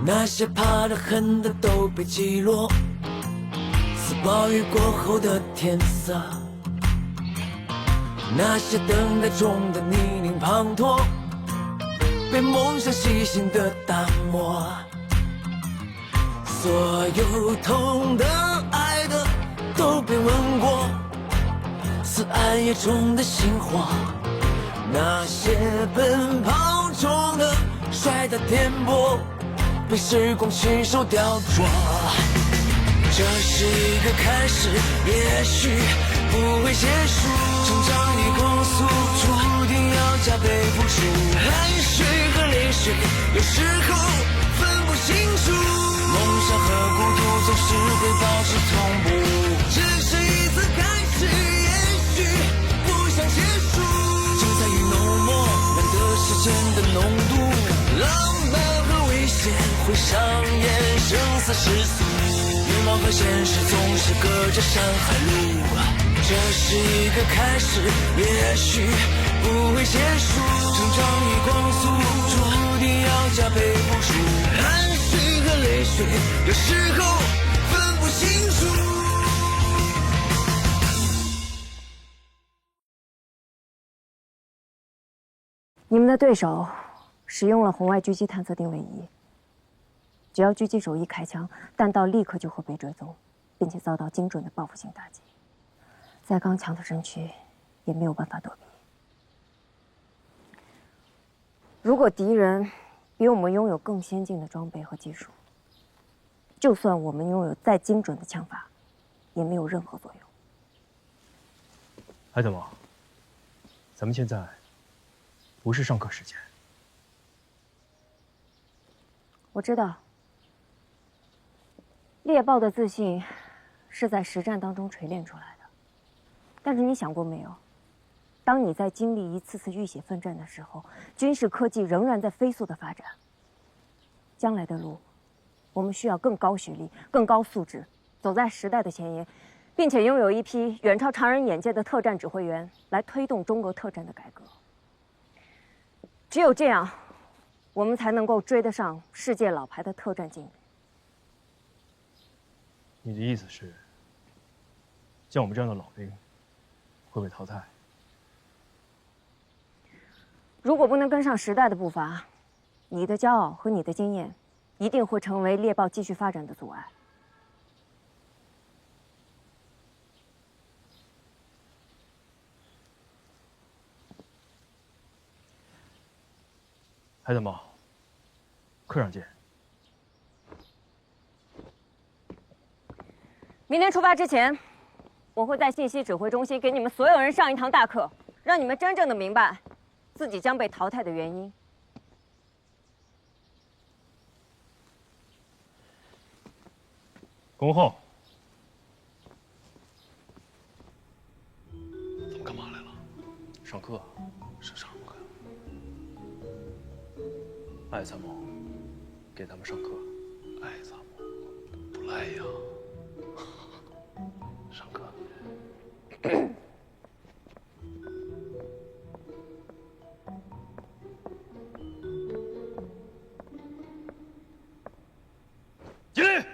那些怕得很的都被击落，似暴雨过后的天色。那些等待中的泥泞滂沱，被梦想细心的打磨。所有痛的、爱的都被吻过，似暗夜中的星火。那些奔跑中的、摔打颠簸，被时光亲手雕琢。这是一个开始，也许不会结束。成长与光速，注定要加倍付出。汗水和泪水，有时候分不清楚。梦想和孤独总是会保持同步。只是一次开始，也许不想结束。精彩与浓墨，难得时间的浓度。浪漫和危险会上演生死时速。愿望和现实总是隔着山海路。这是一个开始，也许不会结束。成长与光速，注定要加倍付出。汗水和泪水，有时候分不清楚。你们的对手使用了红外狙击探测定位仪，只要狙击手一开枪，弹道立刻就会被追踪，并且遭到精准的报复性打击。再刚强的身躯也没有办法躲避。如果敌人比我们拥有更先进的装备和技术，就算我们拥有再精准的枪法，也没有任何作用。海德蒙，咱们现在不是上课时间。我知道，猎豹的自信是在实战当中锤炼出来的。但是你想过没有，当你在经历一次次浴血奋战的时候，军事科技仍然在飞速的发展。将来的路，我们需要更高学历、更高素质，走在时代的前沿，并且拥有一批远超常人眼界的特战指挥员，来推动中国特战的改革。只有这样，我们才能够追得上世界老牌的特战精锐。你的意思是，像我们这样的老兵会被淘汰？如果不能跟上时代的步伐，你的骄傲和你的经验，一定会成为猎豹继续发展的阻碍。海德蒙，课上见。明天出发之前，我会在信息指挥中心给你们所有人上一堂大课，让你们真正的明白自己将被淘汰的原因。恭候。咱们干嘛来了？上课。上课。艾参谋给咱们上课。艾参谋，不赖呀。上课。敬礼。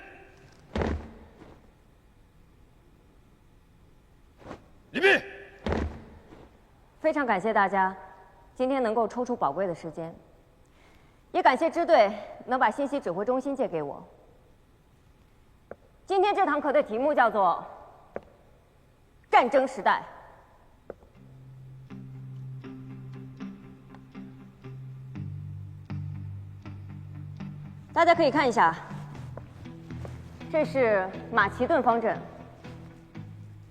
礼毕。非常感谢大家今天能够抽出宝贵的时间，也感谢支队能把信息指挥中心借给我。今天这堂课的题目叫做“战争时代”。大家可以看一下，这是马其顿方阵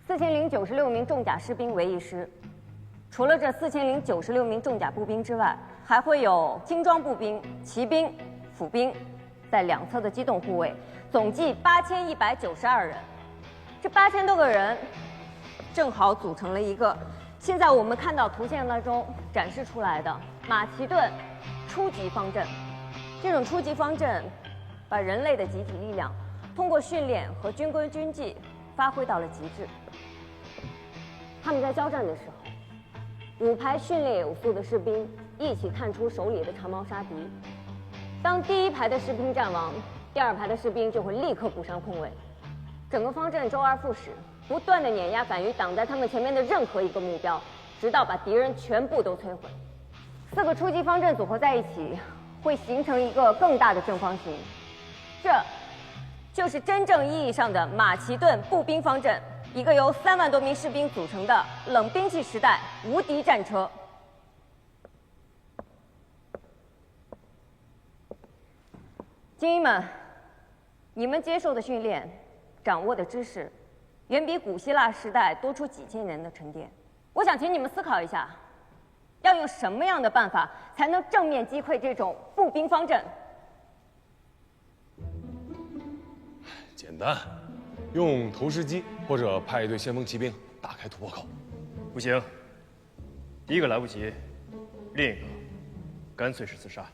，4096名重甲士兵为一师。除了这4096名重甲步兵之外，还会有轻装步兵、骑兵、府兵，在两侧的机动护卫，总计8192人。这8000多个人，正好组成了一个现在我们看到图像当中展示出来的马其顿初级方阵。这种初级方阵，把人类的集体力量通过训练和军规军纪发挥到了极致。他们在交战的时候，5排训练有素的士兵一起探出手里的长矛杀敌，当第一排的士兵战亡，第二排的士兵就会立刻补上空位，整个方阵周而复始，不断的碾压敢于挡在他们前面的任何一个目标，直到把敌人全部都摧毁。4个初级方阵组合在一起，会形成一个更大的正方形，这就是真正意义上的马其顿步兵方阵，一个由3万多名士兵组成的冷兵器时代无敌战车。精英们，你们接受的训练、掌握的知识，远比古希腊时代多出几千年的沉淀。我想请你们思考一下，要用什么样的办法才能正面击溃这种步兵方阵？简单，用投石机或者派一队先锋骑兵打开突破口。不行，第一个来不及，另一个干脆是自杀。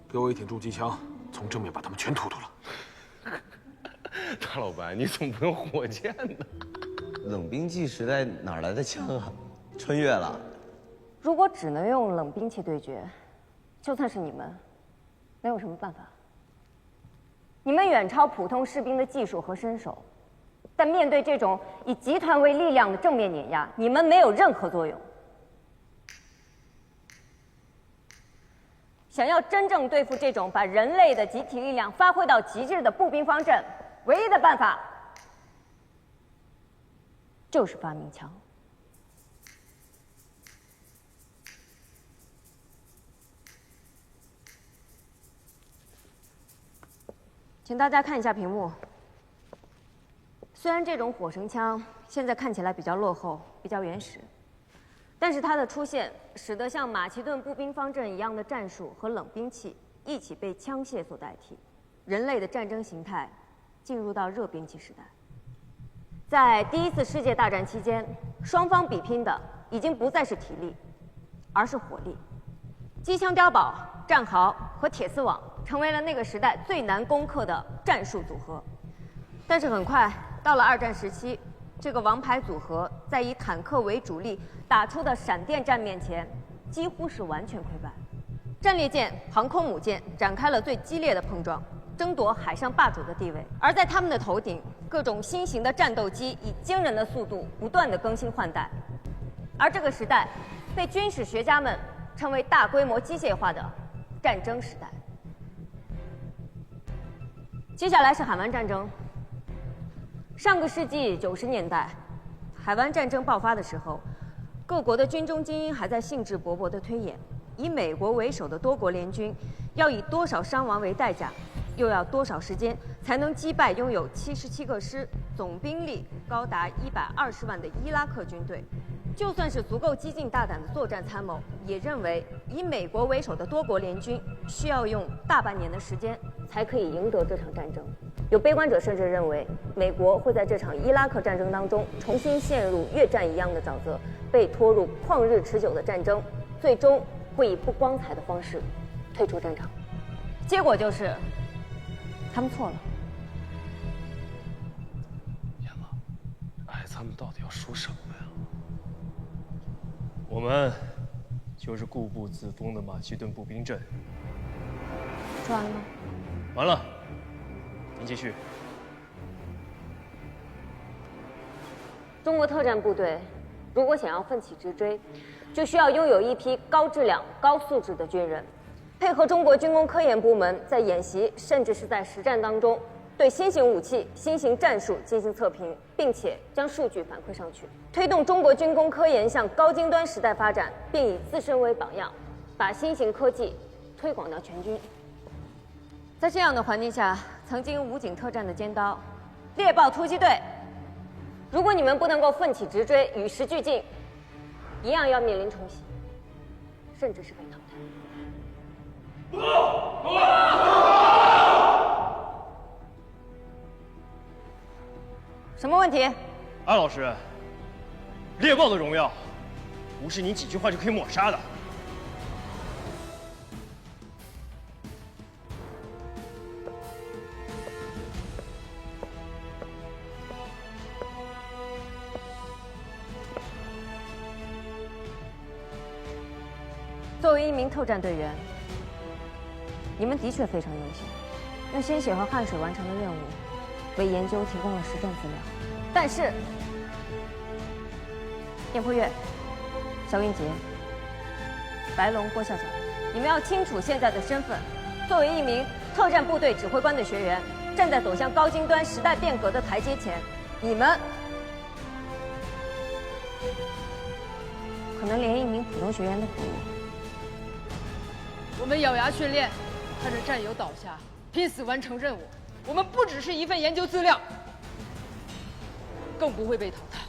给我一挺重机枪，从正面把他们全突突了。大老板，你怎么不用火箭呢？冷兵器时代哪来的枪啊？穿越了。如果只能用冷兵器对决，就算是你们，能有什么办法？你们远超普通士兵的技术和身手，但面对这种以集团为力量的正面碾压，你们没有任何作用。想要真正对付这种把人类的集体力量发挥到极致的步兵方阵，唯一的办法就是发明枪。请大家看一下屏幕。虽然这种火绳枪现在看起来比较落后、比较原始，但是它的出现使得像马其顿步兵方阵一样的战术和冷兵器一起被枪械所代替，人类的战争形态进入到热兵器时代。在第1次世界大战期间，双方比拼的已经不再是体力，而是火力。机枪碉堡、战壕和铁丝网成为了那个时代最难攻克的战术组合。但是很快到了2战时期，这个王牌组合在以坦克为主力打出的闪电战面前，几乎是完全溃败。战列舰、航空母舰展开了最激烈的碰撞，争夺海上霸主的地位。而在他们的头顶，各种新型的战斗机以惊人的速度不断地更新换代。而这个时代被军事学家们称为大规模机械化的战争时代。接下来是海湾战争。上个世纪90年代，海湾战争爆发的时候，各国的军中精英还在兴致勃勃地推演，以美国为首的多国联军要以多少伤亡为代价，又要多少时间才能击败拥有77个师、总兵力高达120万的伊拉克军队。就算是足够激进大胆的作战参谋，也认为以美国为首的多国联军需要用大半年的时间才可以赢得这场战争。有悲观者甚至认为，美国会在这场伊拉克战争当中重新陷入越战一样的沼泽，被拖入旷日持久的战争，最终会以不光彩的方式退出战场。结果就是，他们错了。燕子，哎，咱们到底要输什么呀？我们就是固步自封的马其顿步兵阵。说完了吗？完了，您继续。中国特战部队如果想要奋起直追，就需要拥有一批高质量、高素质的军人，配合中国军工科研部门在演习甚至是在实战当中，对新型武器、新型战术进行测评，并且将数据反馈上去，推动中国军工科研向高精端时代发展，并以自身为榜样，把新型科技推广到全军。在这样的环境下，曾经武警特战的尖刀猎豹突击队，如果你们不能够奋起直追，与时俱进，一样要面临重洗，甚至是被淘汰。什么问题？安老师，猎豹的荣耀，不是你几句话就可以抹杀的。作为一名特战队员，你们的确非常优秀，用鲜血和汗水完成的任务，为研究提供了实战资料。但是，叶破月、肖云杰、白龙、郭校长，你们要清楚现在的身份。作为一名特战部队指挥官的学员，站在走向高精端时代变革的台阶前，你们可能连一名普通学员都不如。我们咬牙训练，看着战友倒下，拼死完成任务。我们不只是一份研究资料，更不会被淘汰。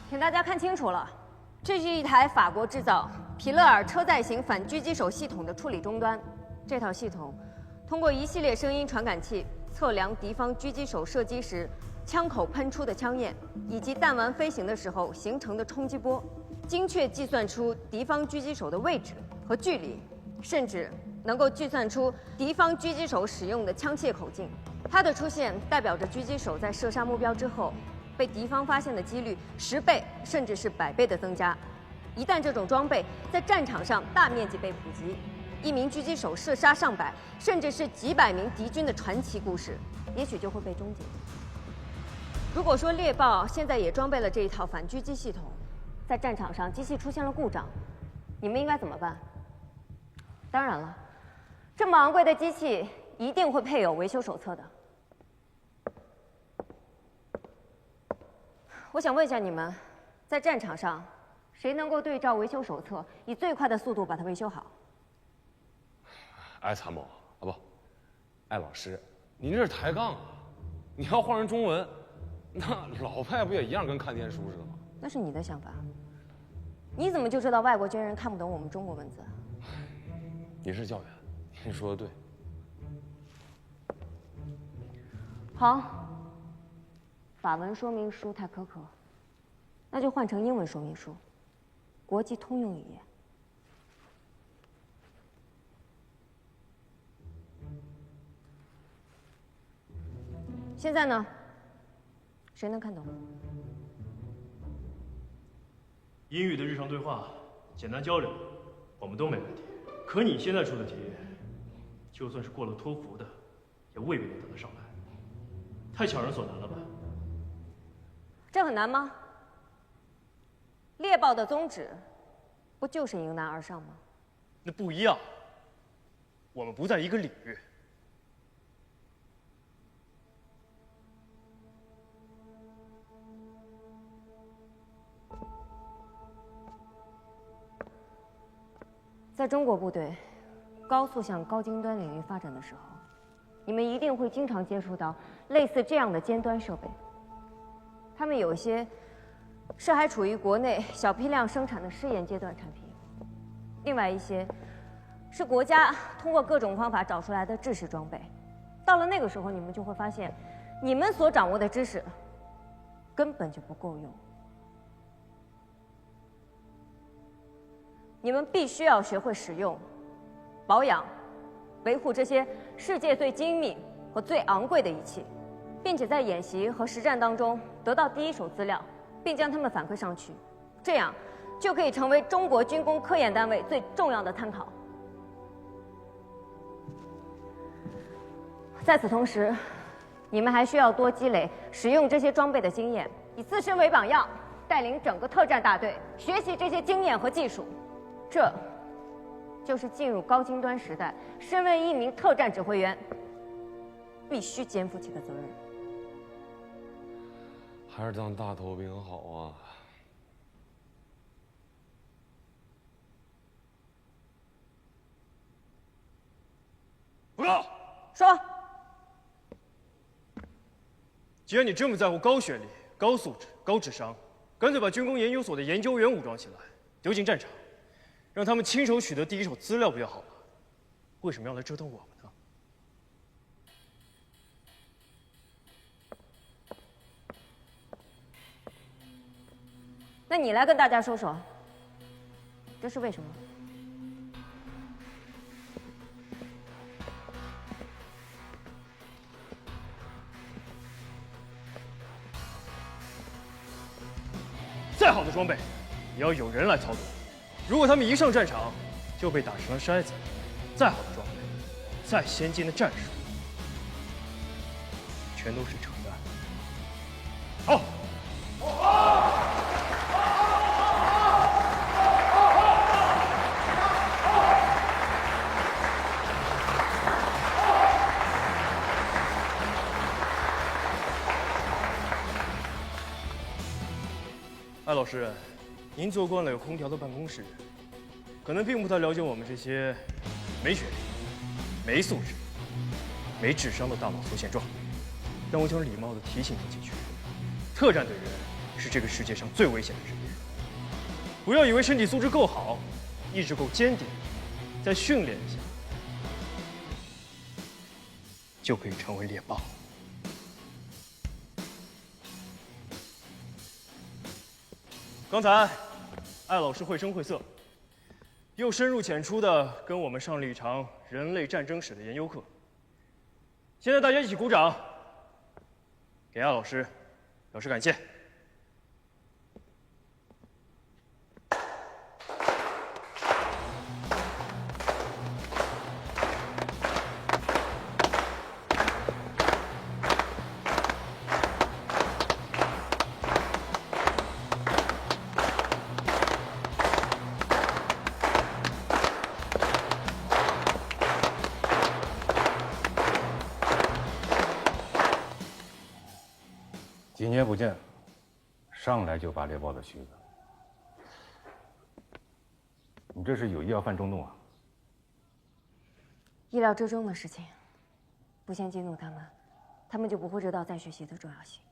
请大家看清楚了，这是一台法国制造皮勒尔车载型反狙击手系统的处理终端。这套系统通过一系列声音传感器测量敌方狙击手射击时枪口喷出的枪焰，以及弹丸飞行的时候形成的冲击波，精确计算出敌方狙击手的位置和距离，甚至能够计算出敌方狙击手使用的枪械口径。它的出现代表着狙击手在射杀目标之后，被敌方发现的几率10倍甚至是100倍的增加。一旦这种装备在战场上大面积被普及，一名狙击手射杀上百甚至是几百名敌军的传奇故事，也许就会被终结。如果说猎豹现在也装备了这一套反狙击系统，在战场上机器出现了故障，你们应该怎么办？当然了，这么昂贵的机器一定会配有维修手册的。我想问一下你们，在战场上，谁能够对照维修手册，以最快的速度把它维修好？艾参谋啊，不，艾老师，您这是抬杠啊！你要换成中文，那老外不也一样跟看天书似的吗？那是你的想法。你怎么就知道外国军人看不懂我们中国文字？您是教员，您说的对。好，法文说明书太苛刻，那就换成英文说明书，国际通用语言。现在呢，谁能看懂？英语的日常对话，简单交流，我们都没问题。可你现在出的题，就算是过了托福的，也未必能答得上来，太强人所难了吧？这很难吗？猎豹的宗旨，不就是迎难而上吗？那不一样，我们不在一个领域。在中国部队高速向高精端领域发展的时候，你们一定会经常接触到类似这样的尖端设备。它们有些是还处于国内小批量生产的试验阶段产品，另外一些是国家通过各种方法找出来的制式装备。到了那个时候，你们就会发现，你们所掌握的知识根本就不够用。你们必须要学会使用、保养、维护这些世界最精密和最昂贵的仪器，并且在演习和实战当中得到第一手资料，并将它们反馈上去，这样就可以成为中国军工科研单位最重要的参考。在此同时，你们还需要多积累使用这些装备的经验，以自身为榜样，带领整个特战大队学习这些经验和技术。这就是进入高精端时代，身为一名特战指挥员必须肩负起的责任。还是当大头兵好啊！报告。说。既然你这么在乎高学历、高素质、高智商，干脆把军工研究所的研究员武装起来，丢进战场，让他们亲手取得第一手资料不就好了？为什么要来折腾我们呢？那你来跟大家说说，这是为什么？再好的装备，也要有人来操作。如果他们一上战场就被打成了筛子，再好的装备，再先进的战术，全都是扯淡。好。 艾老师，您做惯了有空调的办公室，可能并不太了解我们这些没学历、没素质、没智商的大老粗现状。但我想礼貌地提醒您几句：特战队员是这个世界上最危险的职业。不要以为身体素质够好，意志够坚定，再训练一下，就可以成为猎豹。 刚才，艾老师绘声绘色，又深入浅出地跟我们上了一场人类战争史的研究课。现在大家一起鼓掌，给艾老师表示感谢。几年不见，上来就拔猎豹的须子，你这是有意要犯冲动啊？意料之中的事情，不先激怒他们，他们就不会知道再学习的重要性。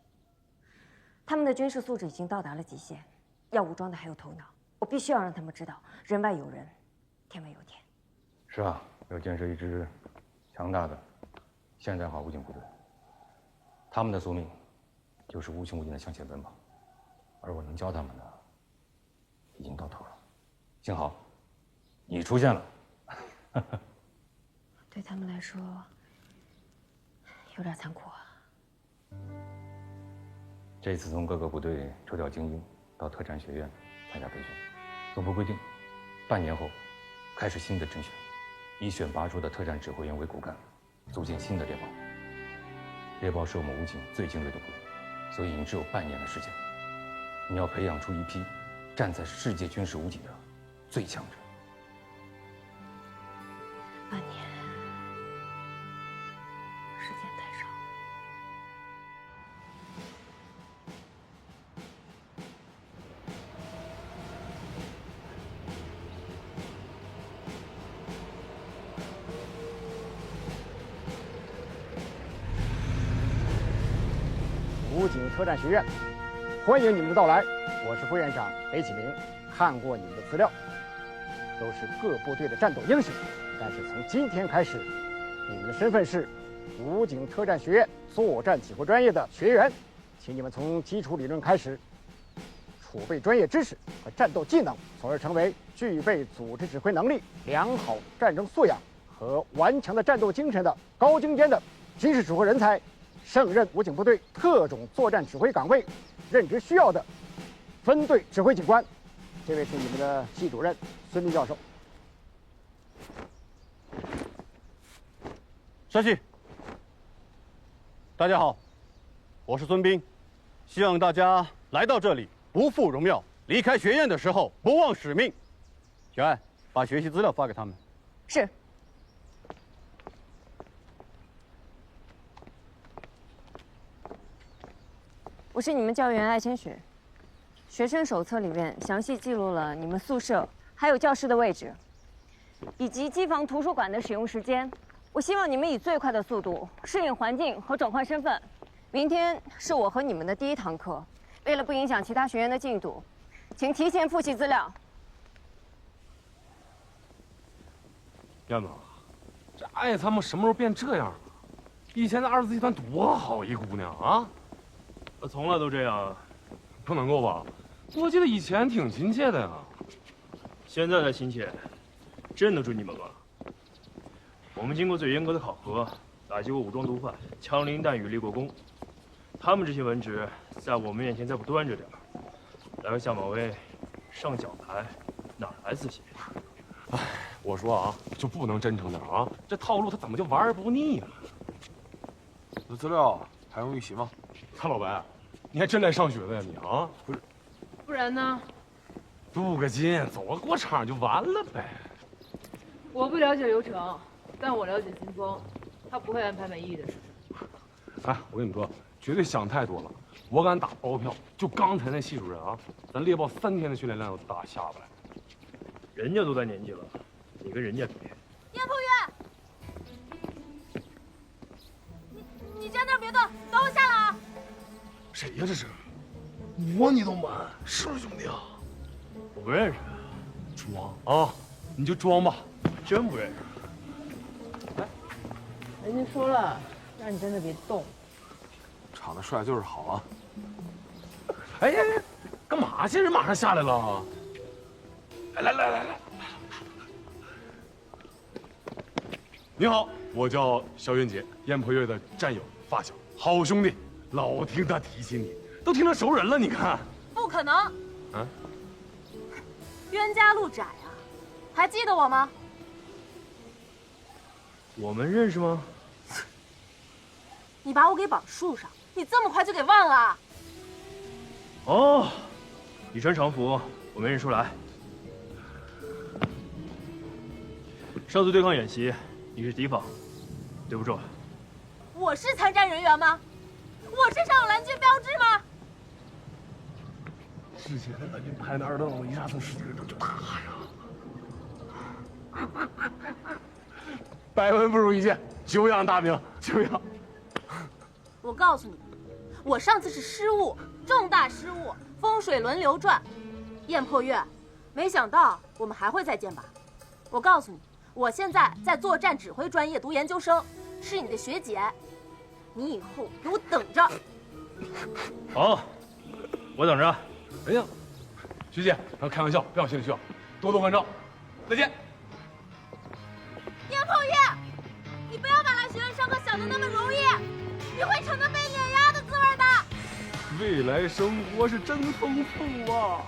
他们的军事素质已经到达了极限，要武装的还有头脑。我必须要让他们知道，人外有人，天外有天。是啊，要建设一支强大的现代化武警部队，他们的宿命就是无穷无尽的向前奔跑，而我能教他们的已经到头了。幸好你出现了。对他们来说，有点残酷啊。这次从各个部队抽调精英到特战学院参加培训，总部规定，半年后开始新的甄选，以选拔出的特战指挥员为骨干，组建新的猎豹。猎豹是我们武警最精锐的部队，所以你只有半年的时间，你要培养出一批站在世界军事武警的最强者。半年，时间太少。武警特战学院，欢迎你们的到来。我是副院长雷启明，看过你们的资料，都是各部队的战斗英雄。但是从今天开始，你们的身份是武警特战学院作战指挥专业的学员，请你们从基础理论开始，储备专业知识和战斗技能，从而成为具备组织指挥能力、良好战争素养和顽强的战斗精神的高精尖的军事指挥人才。胜任武警部队特种作战指挥岗位任职需要的分队指挥警官。这位是你们的系主任孙斌教授。稍息。大家好，我是孙斌，希望大家来到这里不负荣耀，离开学院的时候不忘使命。小艾，把学习资料发给他们。是。我是你们教员艾千雪，学生手册里面详细记录了你们宿舍还有教室的位置，以及机房图书馆的使用时间。我希望你们以最快的速度适应环境和转换身份。明天是我和你们的第一堂课，为了不影响其他学员的进度，请提前复习资料。燕子，这艾参谋什么时候变这样了？以前在二四集团多好一姑娘啊！我从来都这样啊。不能够吧？我记得以前挺亲切的呀。现在才亲切，镇得住你们吗？我们经过最严格的考核，打击过武装毒贩，枪林弹雨立过功。他们这些文职，在我们面前再不端着点儿，来个下马威，上奖牌，哪来自信？哎，我说啊，就不能真诚点啊？这套路他怎么就玩不腻呢？这资料还用预习吗？他老白，你还真来上学的呀你啊？不是，不然呢？镀个金，走个过场就完了呗。我不了解流程，但我了解金峰，他不会安排没意义的事情。哎，我跟你们说，绝对想太多了。我敢打包票，就刚才那系主任啊，咱猎豹3天的训练量都打下不来。人家都在年纪了，你跟人家比。燕破月，你站那儿别动，等我下来啊！谁呀这是？我你都瞒，是不是兄弟啊？我不认识。装啊，你就装吧。真不认识。人家说了，让你在那别动。长得帅就是好啊！哎呀，干嘛去？人马上下来了。来！你好，我叫肖云杰，燕破月的战友、发小、好兄弟，老听他提起你，都听成熟人了。你看，不可能！啊，冤家路窄啊，还记得我吗？我们认识吗？你把我给绑树上，你这么快就给忘了？哦，你穿常服，我没认出来。上次对抗演习，你是敌方，对不住。我是参战人员吗？我身上有蓝军标志吗？之前蓝军拍那二凳子，一下从10几个人就打呀。百闻不如一见，久仰大名，久仰。我告诉你，我上次是失误，重大失误，风水轮流转。燕破月，没想到我们还会再见吧？我告诉你，我现在在作战指挥专业读研究生，是你的学姐，你以后给我等着。好，我等着。哎呀，学姐，开玩笑，不要心里去啊，多多关照，再见。燕破月，你不要把来学院上课想的那么容易，你会尝到被碾压的滋味的。未来生活是真丰富啊！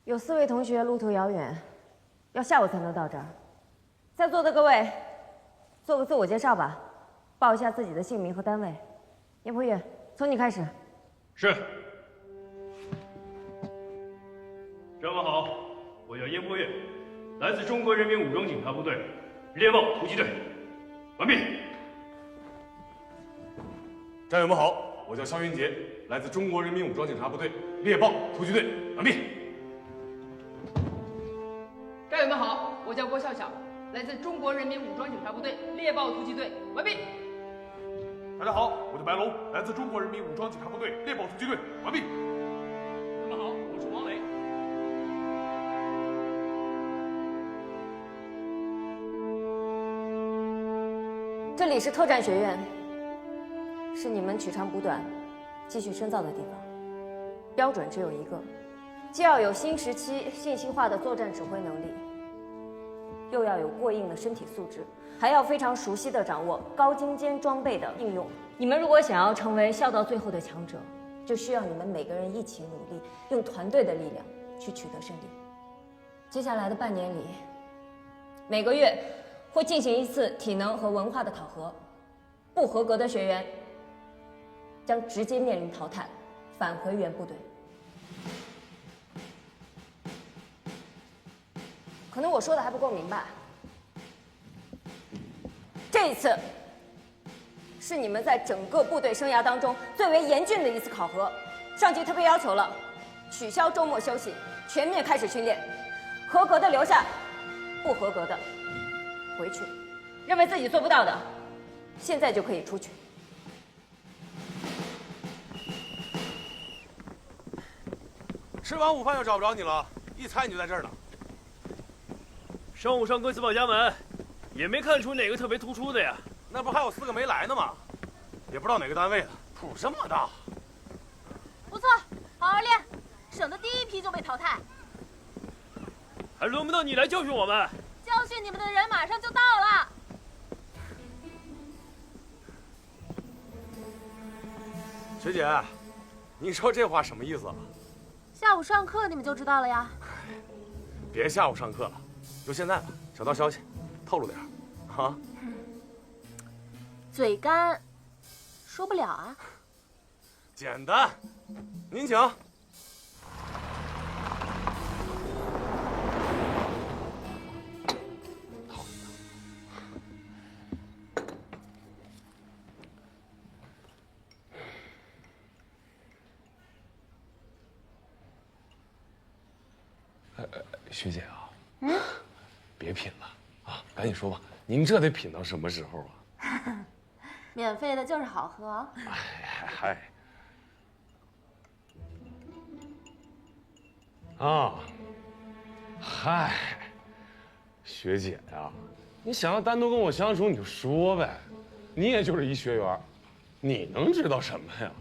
有4位同学路途遥远，要下午才能到这儿。在座的各位，做个自我介绍吧，报一下自己的姓名和单位。燕破月，从你开始。是。战友们好，我叫燕破月，来自中国人民武装警察部队猎豹突击队。完毕。战友们好，我叫肖云杰，来自中国人民武装警察部队猎豹突击队。完毕。战友们好，我叫郭笑笑，来自中国人民武装警察部队猎豹突击队。完毕。大家好，我叫白龙，来自中国人民武装警察部队猎豹突击队。完毕。你们好，我是王磊。这里是特战学院，是你们取长补短、继续深造的地方。标准只有一个，既要有新时期信息化的作战指挥能力，又要有过硬的身体素质，还要非常熟悉地掌握高精尖装备的应用。你们如果想要成为笑到最后的强者，就需要你们每个人一起努力，用团队的力量去取得胜利。接下来的半年里，每个月会进行一次体能和文化的考核，不合格的学员将直接面临淘汰，返回原部队。可能我说的还不够明白，这一次是你们在整个部队生涯当中最为严峻的一次考核。上级特别要求了，取消周末休息，全面开始训练，合格的留下，不合格的回去。认为自己做不到的，现在就可以出去。吃完午饭就找不着你了，一猜你就在这儿呢。上午上课自报家门，也没看出哪个特别突出的呀。那不还有4个没来呢吗？也不知道哪个单位的，谱这么大，不错，好好练，省得第一批就被淘汰。还轮不到你来教训我们。教训你们的人马上就到了。学姐，你说这话什么意思啊？下午上课你们就知道了呀。别下午上课了，就现在吧，小道消息，透露点啊。嘴干，说不了啊。简单，您请。学姐啊，别品了啊，赶紧说吧，您这得品到什么时候啊？免费的就是好喝。嗨，啊，嗨，学姐呀，你想要单独跟我相处，你就说呗，你也就是一学员，你能知道什么呀？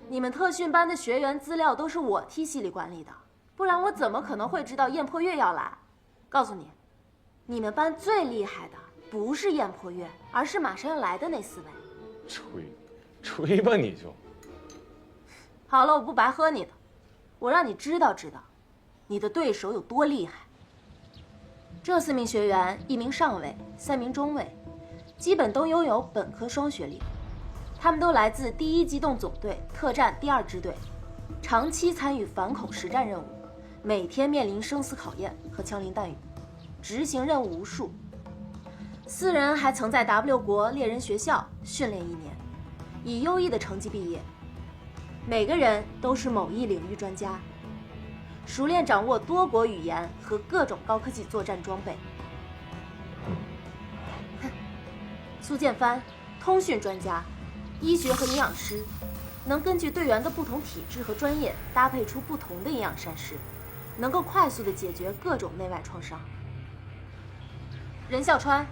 你们特训班的学员资料都是我替系里管理的。不然我怎么可能会知道燕破月要来？告诉你，你们班最厉害的不是燕破月，而是马上要来的那4位。吹吧你就。好了，我不白喝你的，我让你知道知道，你的对手有多厉害。这4名学员，1名上尉，3名中尉，基本都拥有本科双学历。他们都来自第1机动总队特战第2支队，长期参与反恐实战任务。每天面临生死考验和枪林弹雨，执行任务无数。4人还曾在 W 国猎人学校训练1年，以优异的成绩毕业。每个人都是某一领域专家，熟练掌握多国语言和各种高科技作战装备。苏建帆，通讯专家，医学和营养师，能根据队员的不同体质和专业搭配出不同的营养膳食。能够快速地解决各种内外创伤。任孝川，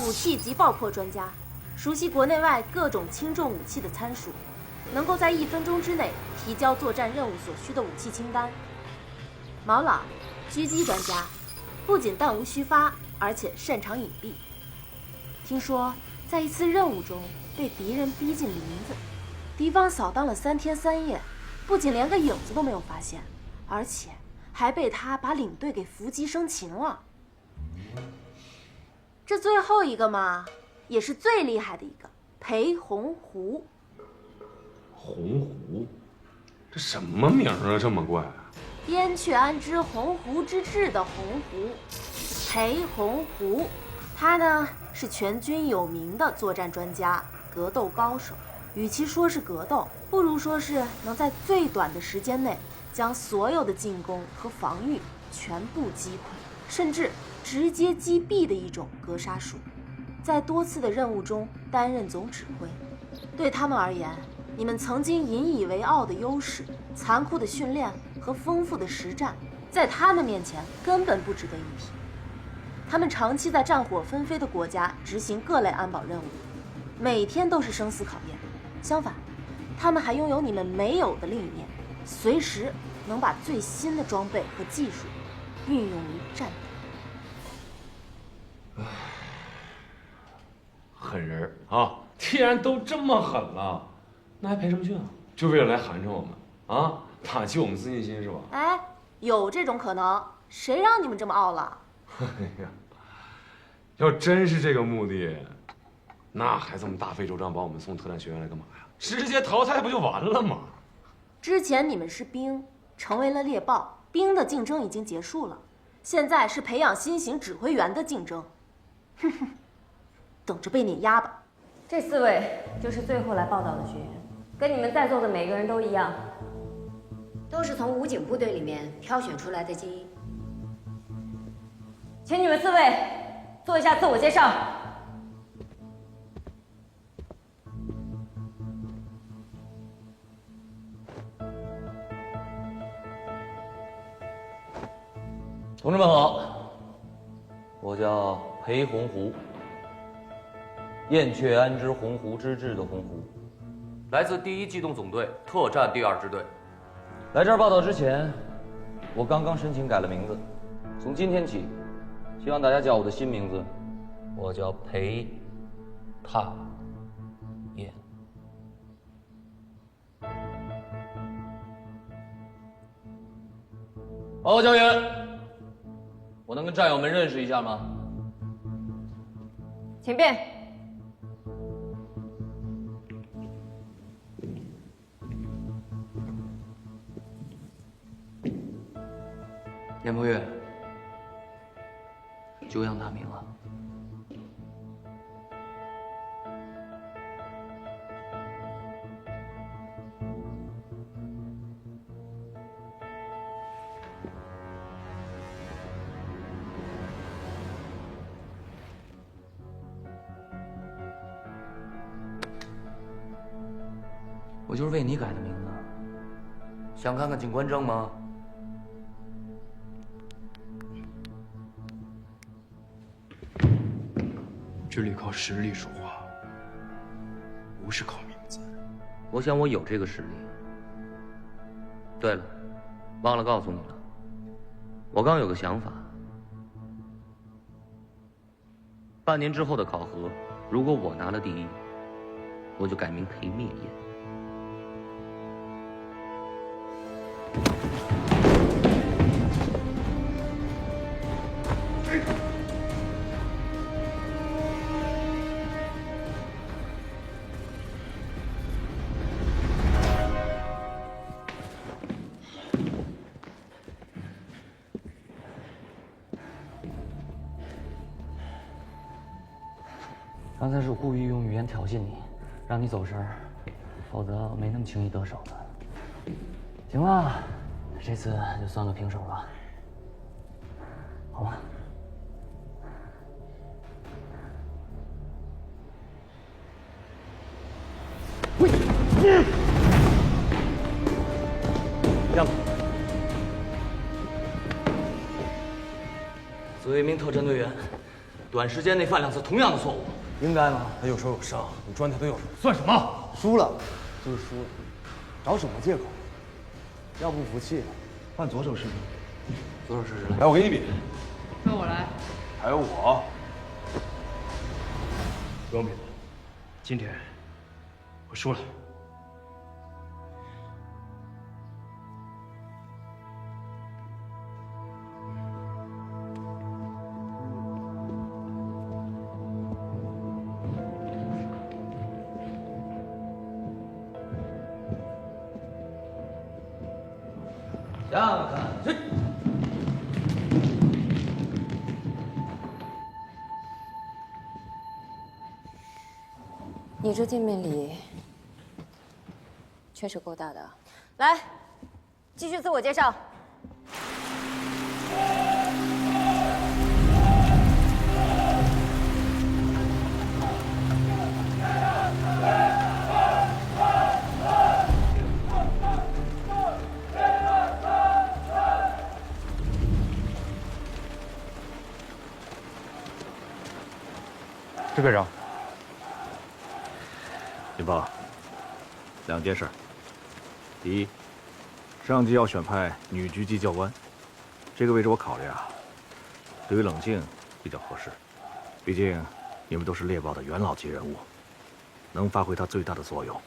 武器及爆破专家，熟悉国内外各种轻重武器的参数，能够在1分钟之内提交作战任务所需的武器清单。毛老，狙击专家，不仅弹无虚发，而且擅长隐蔽。听说在一次任务中被敌人逼近林子，敌方扫荡了3天3夜，不仅连个影子都没有发现，而且还被他把领队给伏击生擒了。这最后一个嘛，也是最厉害的一个，裴洪湖。洪湖，这什么名啊，这么怪啊？燕雀安知鸿鹄之志的鸿鹄，裴洪湖，他呢是全军有名的作战专家，格斗高手。与其说是格斗，不如说是能在最短的时间内将所有的进攻和防御全部击溃，甚至直接击毙的一种格杀术。在多次的任务中担任总指挥，对他们而言，你们曾经引以为傲的优势、残酷的训练和丰富的实战，在他们面前根本不值得一提。他们长期在战火纷飞的国家执行各类安保任务，每天都是生死考验。相反，他们还拥有你们没有的另一面，随时能把最新的装备和技术运用于战斗。狠人啊！既然都这么狠了，那还培什么训啊？就为了来寒碜我们啊？打击我们自信心是吧？哎，有这种可能？谁让你们这么傲了？哎呀，要真是这个目的，那还这么大费周章把我们送特战学院来干嘛呀？直接淘汰不就完了吗？之前你们是兵，成为了猎豹，兵的竞争已经结束了，现在是培养新型指挥员的竞争。哼哼，等着被碾压吧。这4位就是最后来报道的学员，跟你们在座的每个人都一样，都是从武警部队里面挑选出来的精英。请你们4位做一下自我介绍。同志们好，我叫裴洪湖，燕雀安知鸿鹄之志的鸿鹄，来自第1机动总队特战第2支队。来这儿报道之前，我刚刚申请改了名字，从今天起，希望大家叫我的新名字，我叫裴踏燕。报告教员，我能跟战友们认识一下吗？请便。燕破月，久仰大名了。我就是为你改的名字，想看看警官证吗？这里靠实力说话，不是靠名字。我想我有这个实力。对了，忘了告诉你了，我刚有个想法。半年之后的考核，如果我拿了第1，我就改名裴灭燕。刚才是我故意用语言挑衅你，让你走神儿，否则没那么轻易得手的。行了，这次就算个平手吧，好吗？让开！作为一名特战队员，短时间内犯2次同样的错误，应该吗？他有受有伤，你抓他都有手，算什么？输了就是输了，找什么借口？要不服气，换左手试试。左手试试来。来，我给你比。让我来。还有我。不用比了，今天我输了。下看去。你这见面礼确实够大的。来，继续自我介绍。支队长，禀报，2件事。第一，上级要选派女狙击教官，这个位置我考虑啊，对于冷静比较合适，毕竟你们都是猎豹的元老级人物，能发挥它最大的作用。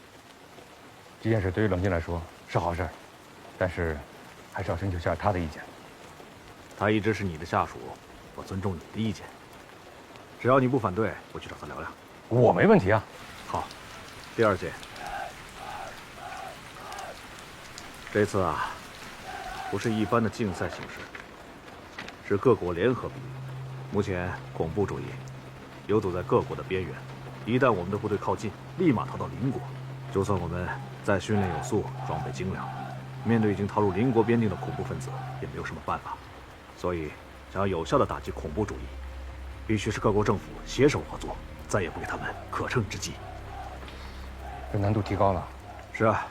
这件事对于冷静来说是好事，但是还是要征求下他的意见。他一直是你的下属，我尊重你的意见。只要你不反对，我去找他聊聊。我没问题啊。好，第2件，这次啊，不是一般的竞赛形式，是各国联合比。目前恐怖主义游走在各国的边缘，一旦我们的部队靠近，立马逃到邻国。就算我们再训练有素，装备精良，面对已经逃入邻国边境的恐怖分子，也没有什么办法。所以，想要有效地打击恐怖主义，必须是各国政府携手合作，再也不给他们可乘之机。这难度提高了。是啊，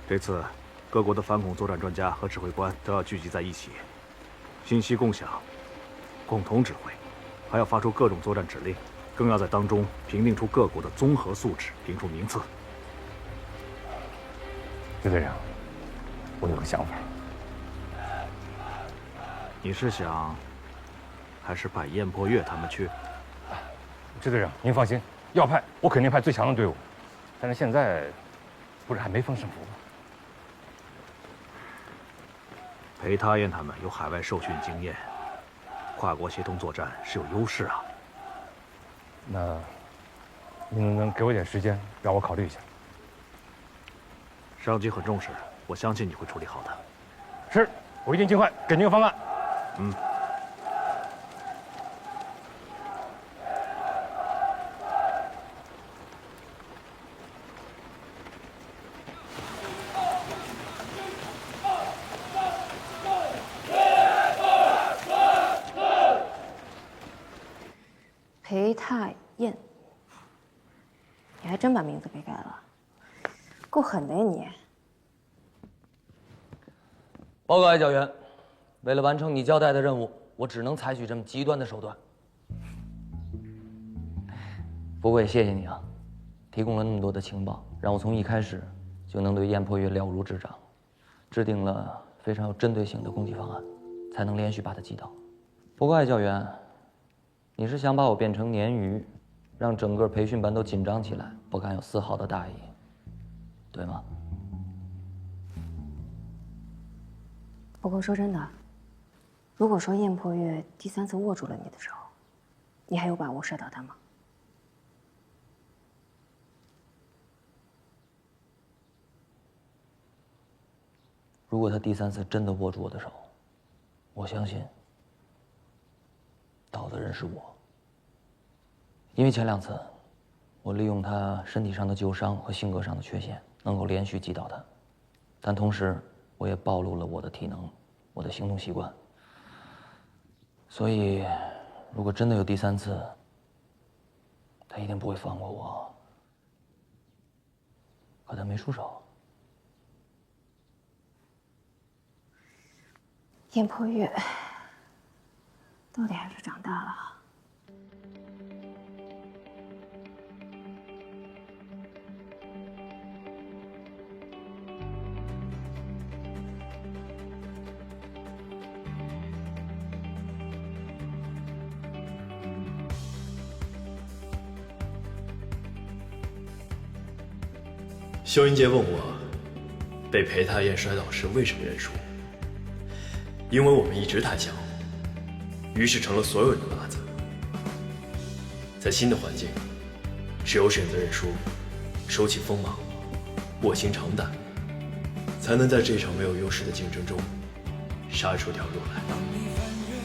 这次各国的反恐作战专家和指挥官都要聚集在一起，信息共享，共同指挥，还要发出各种作战指令，更要在当中评定出各国的综合素质，评出名次。支队长，我有个想法。你是想，还是派燕破月他们去？支队长，您放心，要派我肯定派最强的队伍。但是现在，不是还没分胜负吗？裴他燕他们有海外受训经验，跨国协同作战是有优势啊。那，您能不能给我点时间，让我考虑一下？上级很重视，我相信你会处理好的。是，我一定尽快给您个方案。嗯。裴太燕，你还真把名字给改了，够狠的呀你！报告艾教员，为了完成你交代的任务，我只能采取这么极端的手段。不过也谢谢你啊，提供了那么多的情报，让我从一开始就能对燕破月了如指掌，制定了非常有针对性的攻击方案，才能连续把他击倒。不过艾教员，你是想把我变成鲶鱼，让整个培训班都紧张起来，不敢有丝毫的大意，对吗？不过说真的，如果说燕破月第3次握住了你的手，你还有把握射倒他吗？如果他第3次真的握住我的手，我相信倒的人是我。因为前2次，我利用他身体上的旧伤和性格上的缺陷，能够连续击倒他，但同时我也暴露了我的体能，我的行动习惯。所以，如果真的有第3次，他一定不会放过我。可他没出手。燕破月到底还是长大了。修云杰问我，被裴太燕摔倒时为什么认输？因为我们一直太强，于是成了所有人的靶子。在新的环境，只有选择认输，收起锋芒，卧薪尝胆，才能在这场没有优势的竞争中杀出条路来。当你翻越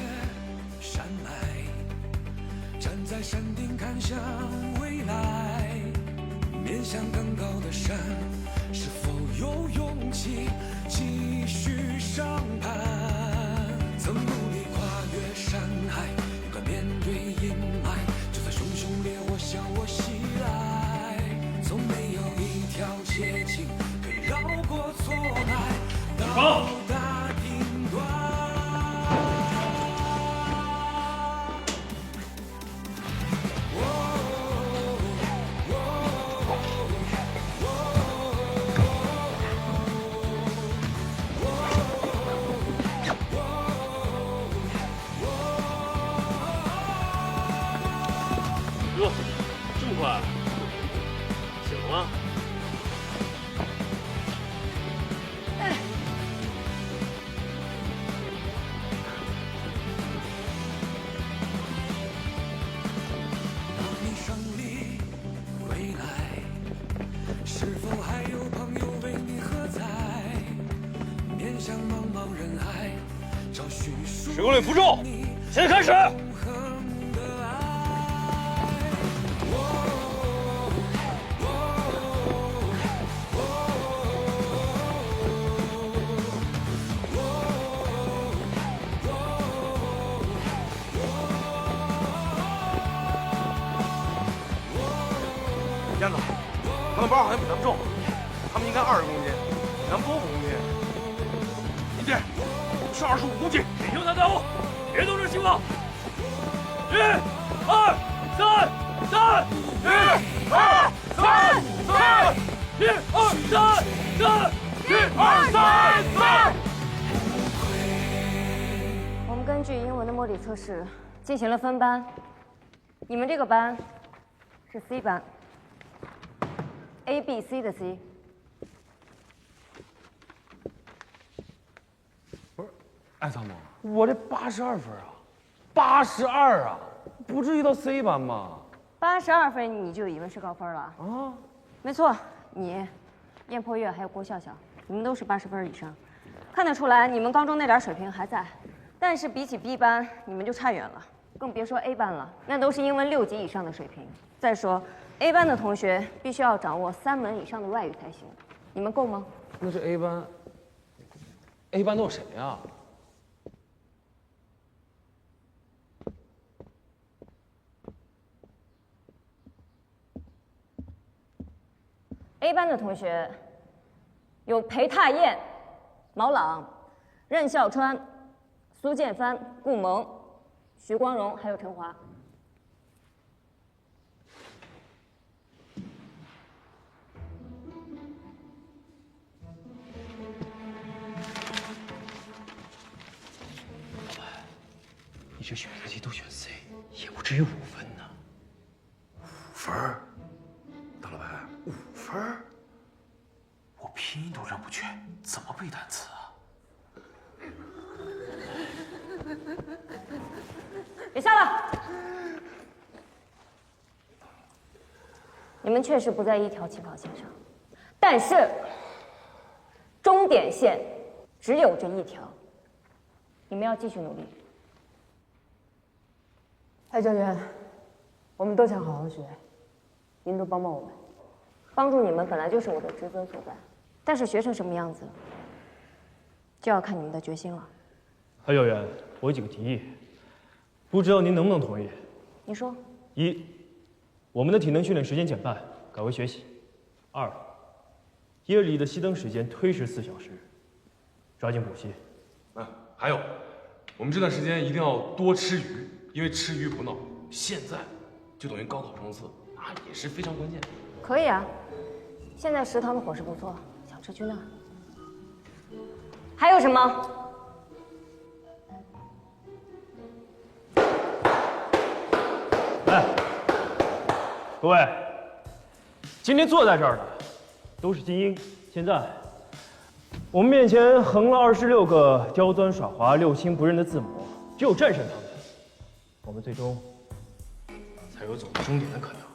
山脉，站在山顶看向未来，面向更高的山，是否有勇气继续上攀？曾努力跨越山海，勇敢面对阴霾，就算熊熊烈火向我袭来，总没有一条捷径可以绕过错爱，到达顶端。哥，这么快？醒了吗？当你胜利归来，是否还有朋友为你喝彩？面向茫茫人海，找寻属于水沟里扶住，现在开始。燕子，他们包好像比咱们重，他们应该20公斤，咱们多5公斤。林姐，是25公斤。你听他在乎，别动这情况。1、2、3、3，1、2、3、3，1、2、3、3。1、2、3、4。我们根据英文的模拟测试进行了分班，你们这个班是 C 班 ，A、B、C 的 C。不是，艾参谋，我这82分啊，82啊，不至于到 C 班吧？82分你就以为是高分了？啊，没错，你、燕破月还有郭笑笑，你们都是80分以上，看得出来你们高中那点水平还在。但是比起 B 班，你们就差远了，更别说 A 班了，那都是英文6级以上的水平。再说 A 班的同学必须要掌握3门以上的外语才行，你们够吗？那这 A 班都有谁呀？A 班的同学有裴踏燕、毛朗、任孝川、苏建帆、顾萌、徐光荣，还有陈华。你这选择题都选 C， 也不至于5分呢。5分？大老白，5分？我拼音都认不全，怎么背单词啊？别笑了！你们确实不在一条起跑线上，但是终点线只有这一条，你们要继续努力。蔡教员，我们都想好好学，您多帮帮我们。帮助你们本来就是我的职责所在，但是学成什么样子，就要看你们的决心了。蔡教员，我有几个提议，不知道您能不能同意？你说。1，我们的体能训练时间减半，改为学习。2，夜里的熄灯时间推迟4小时，抓紧补习。还有，我们这段时间一定要多吃鱼，因为吃鱼补脑，现在就等于高考冲刺，那也是非常关键。可以啊，现在食堂的伙食不错，想吃去那儿。还有什么？哎，各位，今天坐在这儿的都是精英。现在，我们面前横了26个刁钻耍滑、六亲不认的字母，只有战胜他们，我们最终才有走到终点的可能。